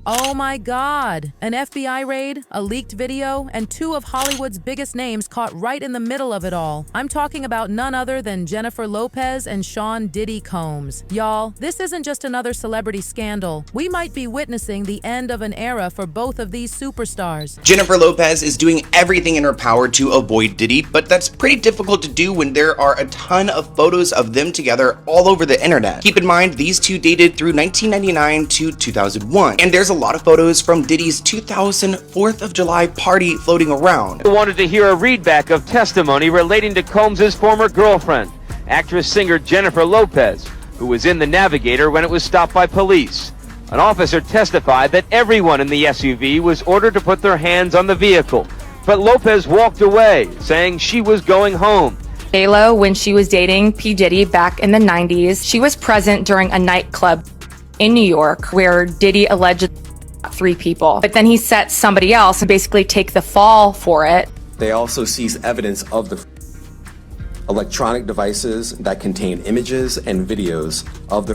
Oh my God! An FBI raid, a leaked video, and two of Hollywood's biggest names caught right in the middle of it all. I'm talking about none other than Jennifer Lopez and Sean Diddy Combs. Y'all, this isn't just another celebrity scandal. We might be witnessing the end of an era for both of these superstars. Jennifer Lopez is doing everything in her power to avoid Diddy, but that's pretty difficult to do when there are a ton of photos of them together all over the internet. Keep in mind, these two dated through 1999 to 2001, and there's a lot of photos from Diddy's 2000 4th of July party floating around. I wanted to hear a readback of testimony relating to Combs' former girlfriend, actress-singer Jennifer Lopez, who was in the Navigator when it was stopped by police. An officer testified that everyone in the SUV was ordered to put their hands on the vehicle, but Lopez walked away, saying she was going home. J-Lo, when she was dating P. Diddy back in the 90s, she was present during a nightclub in New York where Diddy allegedly shot 3 people. But then he set somebody else and basically take the fall for it. They also seized evidence of the electronic devices that contain images and videos of the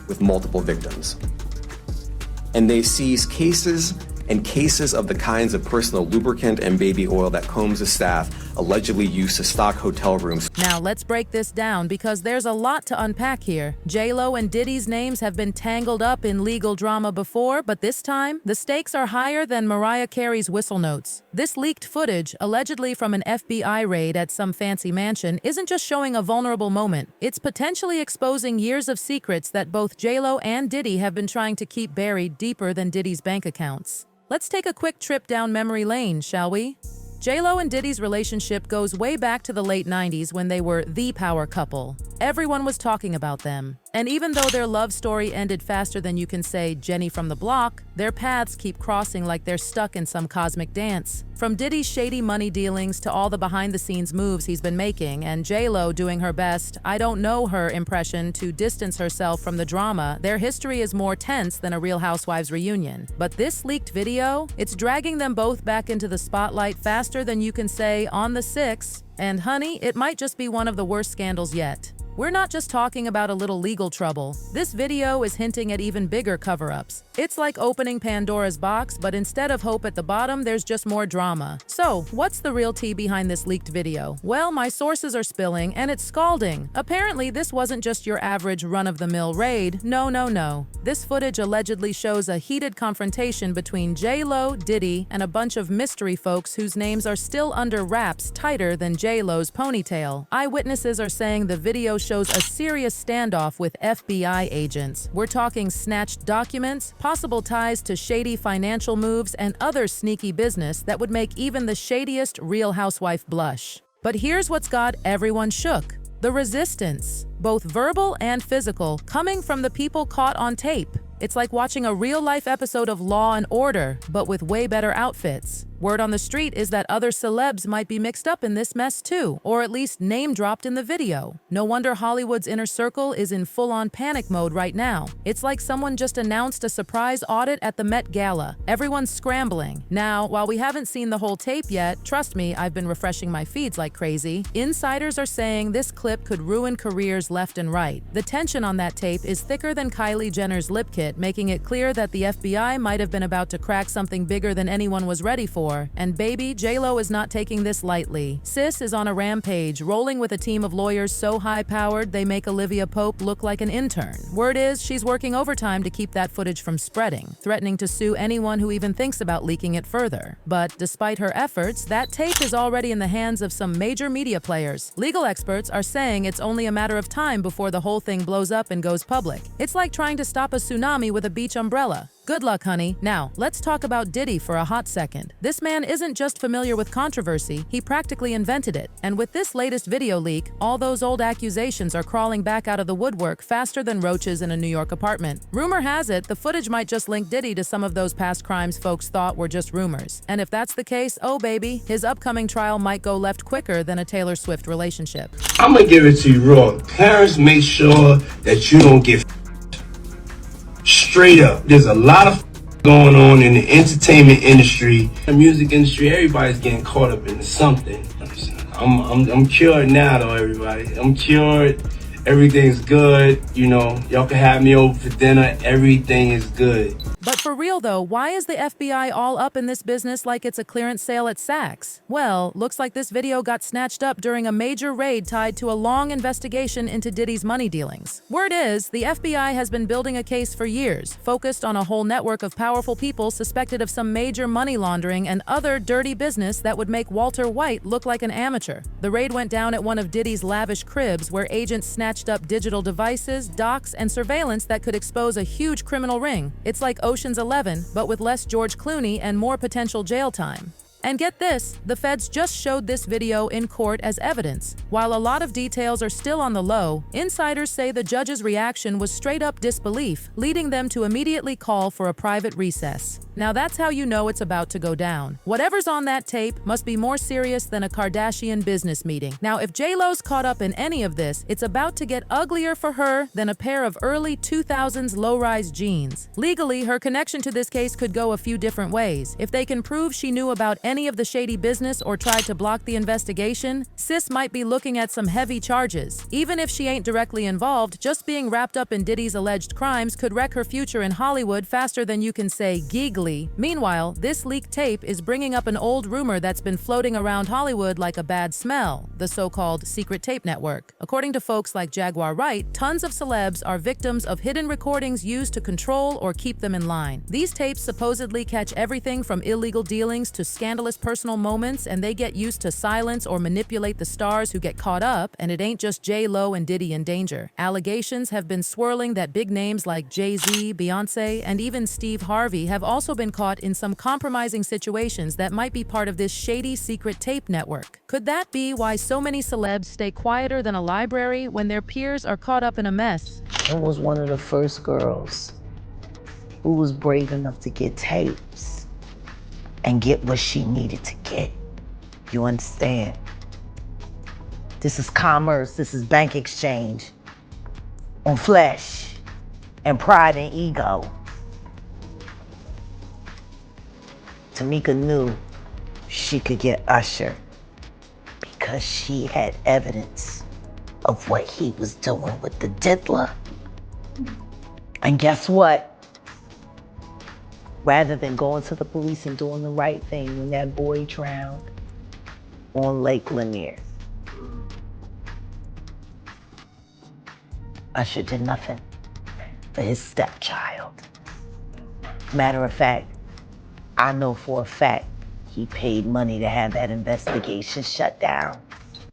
with multiple victims. And they seized cases of the kinds of personal lubricant and baby oil that Combs' staff allegedly used to stock hotel rooms. Now let's break this down because there's a lot to unpack here. J-Lo and Diddy's names have been tangled up in legal drama before, but this time, the stakes are higher than Mariah Carey's whistle notes. This leaked footage, allegedly from an FBI raid at some fancy mansion, isn't just showing a vulnerable moment. It's potentially exposing years of secrets that both J-Lo and Diddy have been trying to keep buried deeper than Diddy's bank accounts. Let's take a quick trip down memory lane, shall we? J-Lo and Diddy's relationship goes way back to the late 90s when they were the power couple. Everyone was talking about them. And even though their love story ended faster than you can say Jenny from the block, their paths keep crossing like they're stuck in some cosmic dance. From Diddy's shady money dealings to all the behind-the-scenes moves he's been making, and J-Lo doing her best, I don't know her impression to distance herself from the drama, their history is more tense than a Real Housewives reunion. But this leaked video, it's dragging them both back into the spotlight faster than you can say on the 6, and honey, it might just be one of the worst scandals yet. We're not just talking about a little legal trouble. This video is hinting at even bigger cover-ups. It's like opening Pandora's box, but instead of hope at the bottom, there's just more drama. So, what's the real tea behind this leaked video? Well, my sources are spilling, and it's scalding. Apparently, this wasn't just your average run-of-the-mill raid. No. This footage allegedly shows a heated confrontation between J-Lo, Diddy, and a bunch of mystery folks whose names are still under wraps tighter than J-Lo's ponytail. Eyewitnesses are saying the video shows a serious standoff with FBI agents. We're talking snatched documents, possible ties to shady financial moves, and other sneaky business that would make even the shadiest Real Housewife blush. But here's what's got everyone shook. The resistance, both verbal and physical, coming from the people caught on tape. It's like watching a real-life episode of Law and Order, but with way better outfits. Word on the street is that other celebs might be mixed up in this mess too, or at least name-dropped in the video. No wonder Hollywood's inner circle is in full-on panic mode right now. It's like someone just announced a surprise audit at the Met Gala. Everyone's scrambling. Now, while we haven't seen the whole tape yet, trust me, I've been refreshing my feeds like crazy, insiders are saying this clip could ruin careers left and right. The tension on that tape is thicker than Kylie Jenner's lip kit, making it clear that the FBI might have been about to crack something bigger than anyone was ready for. And baby, J-Lo is not taking this lightly. Sis is on a rampage, rolling with a team of lawyers so high-powered they make Olivia Pope look like an intern. Word is she's working overtime to keep that footage from spreading, threatening to sue anyone who even thinks about leaking it further. But despite her efforts, that tape is already in the hands of some major media players. Legal experts are saying it's only a matter of time before the whole thing blows up and goes public. It's like trying to stop a tsunami with a beach umbrella. Good luck, honey. Now, let's talk about Diddy for a hot second. This man isn't just familiar with controversy, he practically invented it. And with this latest video leak, all those old accusations are crawling back out of the woodwork faster than roaches in a New York apartment. Rumor has it, the footage might just link Diddy to some of those past crimes folks thought were just rumors. And if that's the case, oh baby, his upcoming trial might go left quicker than a Taylor Swift relationship. I'm gonna give it to you raw. Parents, make sure that you don't get straight up. There's a lot of going on in the entertainment industry, the music industry. Everybody's getting caught up into something. I'm cured now, though. Everybody, I'm cured. Everything's good. You know, y'all can have me over for dinner. Everything is good. But for real though, why is the FBI all up in this business like it's a clearance sale at Saks? Well, looks like this video got snatched up during a major raid tied to a long investigation into Diddy's money dealings. Word is, the FBI has been building a case for years, focused on a whole network of powerful people suspected of some major money laundering and other dirty business that would make Walter White look like an amateur. The raid went down at one of Diddy's lavish cribs where agents snatched up digital devices, docs, and surveillance that could expose a huge criminal ring. It's like Ocean's 11, but with less George Clooney and more potential jail time. And get this, the feds just showed this video in court as evidence. While a lot of details are still on the low, insiders say the judge's reaction was straight-up disbelief, leading them to immediately call for a private recess. Now that's how you know it's about to go down. Whatever's on that tape must be more serious than a Kardashian business meeting. Now if J-Lo's caught up in any of this, it's about to get uglier for her than a pair of early 2000s low-rise jeans. Legally, her connection to this case could go a few different ways. If they can prove she knew about any of the shady business or tried to block the investigation, sis might be looking at some heavy charges. Even if she ain't directly involved, just being wrapped up in Diddy's alleged crimes could wreck her future in Hollywood faster than you can say giggly. Meanwhile, this leaked tape is bringing up an old rumor that's been floating around Hollywood like a bad smell, the so-called secret tape network. According to folks like Jaguar Wright, tons of celebs are victims of hidden recordings used to control or keep them in line. These tapes supposedly catch everything from illegal dealings to scandalous personal moments, and they get used to silence or manipulate the stars who get caught up, and it ain't just J-Lo and Diddy in danger. Allegations have been swirling that big names like Jay-Z, Beyonce, and even Steve Harvey have also been caught in some compromising situations that might be part of this shady secret tape network. Could that be why so many celebs stay quieter than a library when their peers are caught up in a mess? I was one of the first girls who was brave enough to get tapes and get what she needed to get. You understand? This is commerce, this is bank exchange on flesh and pride and ego. Tamika knew she could get Usher because she had evidence of what he was doing with the diddler. And guess what? Rather than going to the police and doing the right thing when that boy drowned on Lake Lanier, Usher did nothing for his stepchild. Matter of fact, I know for a fact he paid money to have that investigation shut down.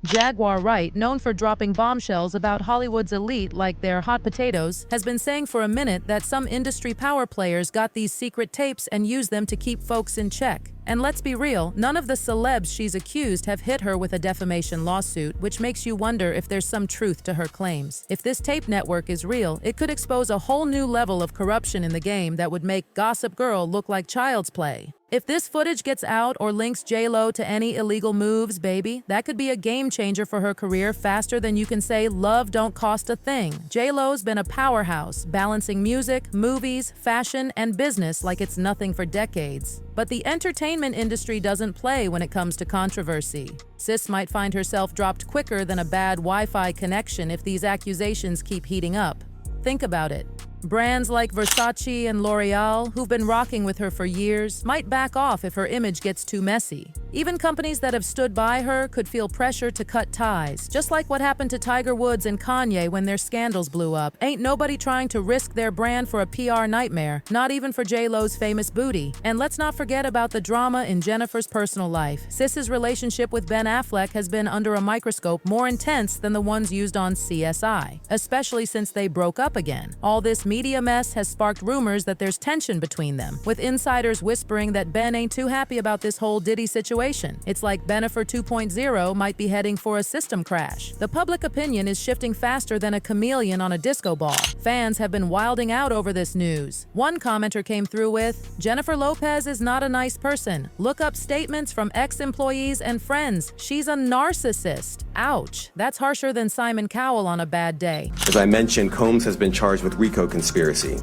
Jaguar Wright, known for dropping bombshells about Hollywood's elite like they're hot potatoes, has been saying for a minute that some industry power players got these secret tapes and used them to keep folks in check. And let's be real, none of the celebs she's accused have hit her with a defamation lawsuit, which makes you wonder if there's some truth to her claims. If this tape network is real, it could expose a whole new level of corruption in the game that would make Gossip Girl look like child's play. If this footage gets out or links J-Lo to any illegal moves, baby, that could be a game changer for her career faster than you can say love don't cost a thing. J-Lo's been a powerhouse, balancing music, movies, fashion, and business like it's nothing for decades. But the entertainment industry doesn't play when it comes to controversy. Sis might find herself dropped quicker than a bad Wi-Fi connection if these accusations keep heating up. Think about it. Brands like Versace and L'Oreal, who've been rocking with her for years, might back off if her image gets too messy. Even companies that have stood by her could feel pressure to cut ties, just like what happened to Tiger Woods and Kanye when their scandals blew up. Ain't nobody trying to risk their brand for a PR nightmare, not even for J-Lo's famous booty. And let's not forget about the drama in Jennifer's personal life. Sis's relationship with Ben Affleck has been under a microscope more intense than the ones used on CSI, especially since they broke up again. All this media mess has sparked rumors that there's tension between them, with insiders whispering that Ben ain't too happy about this whole Diddy situation. It's like Bennifer 2.0 might be heading for a system crash. The public opinion is shifting faster than a chameleon on a disco ball. Fans have been wilding out over this news. One commenter came through with, "Jennifer Lopez is not a nice person. Look up statements from ex-employees and friends. She's a narcissist." Ouch, that's harsher than Simon Cowell on a bad day. As I mentioned, Combs has been charged with RICO conspiracy.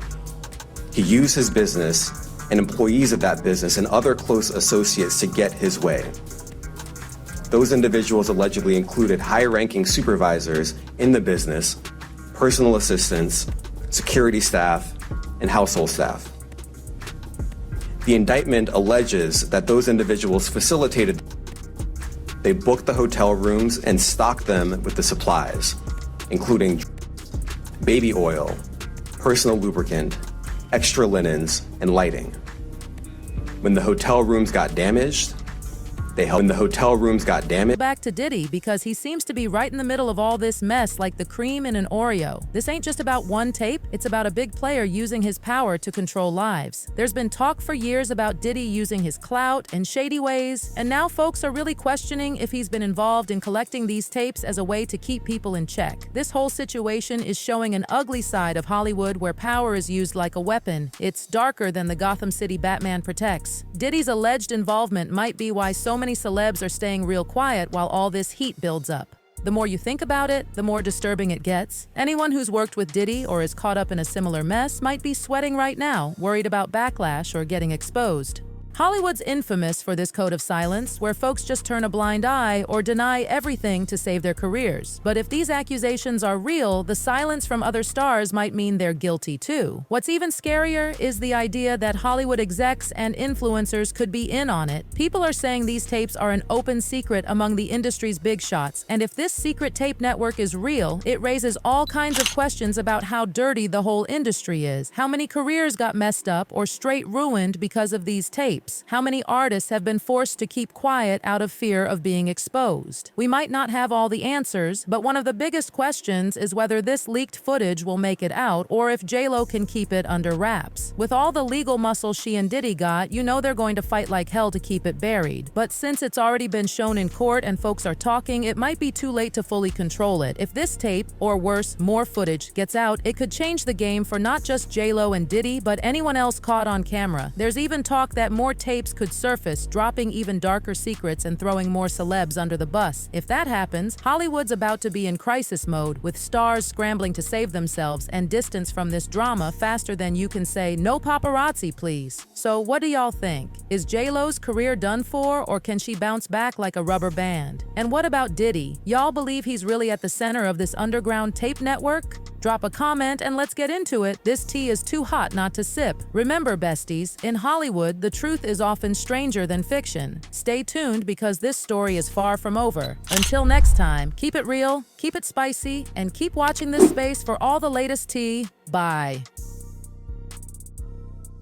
He used his business and employees of that business and other close associates to get his way. Those individuals allegedly included high-ranking supervisors in the business, personal assistants, security staff, and household staff. The indictment alleges that those individuals facilitated. They booked the hotel rooms and stocked them with the supplies, including baby oil, personal lubricant, extra linens, and lighting. When the hotel rooms got damaged, Back to Diddy, because he seems to be right in the middle of all this mess like the cream in an Oreo. This ain't just about one tape, it's about a big player using his power to control lives. There's been talk for years about Diddy using his clout and shady ways, and now folks are really questioning if he's been involved in collecting these tapes as a way to keep people in check. This whole situation is showing an ugly side of Hollywood where power is used like a weapon. It's darker than the Gotham City Batman protects. Diddy's alleged involvement might be why so many celebs are staying real quiet while all this heat builds up. The more you think about it, the more disturbing it gets. Anyone who's worked with Diddy or is caught up in a similar mess might be sweating right now, worried about backlash or getting exposed. Hollywood's infamous for this code of silence, where folks just turn a blind eye or deny everything to save their careers. But if these accusations are real, the silence from other stars might mean they're guilty too. What's even scarier is the idea that Hollywood execs and influencers could be in on it. People are saying these tapes are an open secret among the industry's big shots, and if this secret tape network is real, it raises all kinds of questions about how dirty the whole industry is. How many careers got messed up or straight ruined because of these tapes? How many artists have been forced to keep quiet out of fear of being exposed? We might not have all the answers, but one of the biggest questions is whether this leaked footage will make it out or if J-Lo can keep it under wraps. With all the legal muscle she and Diddy got, you know they're going to fight like hell to keep it buried. But since it's already been shown in court and folks are talking, it might be too late to fully control it. If this tape, or worse, more footage, gets out, it could change the game for not just J-Lo and Diddy, but anyone else caught on camera. There's even talk that more tapes could surface, dropping even darker secrets and throwing more celebs under the bus. If that happens, Hollywood's about to be in crisis mode, with stars scrambling to save themselves and distance from this drama faster than you can say, "No paparazzi, please." So what do y'all think? Is J-Lo's career done for, or can she bounce back like a rubber band? And what about Diddy? Y'all believe he's really at the center of this underground tape network? Drop a comment and let's get into it. This tea is too hot not to sip. Remember, besties, in Hollywood, the truth is often stranger than fiction. Stay tuned because this story is far from over. Until next time, keep it real, keep it spicy, and keep watching this space for all the latest tea. Bye.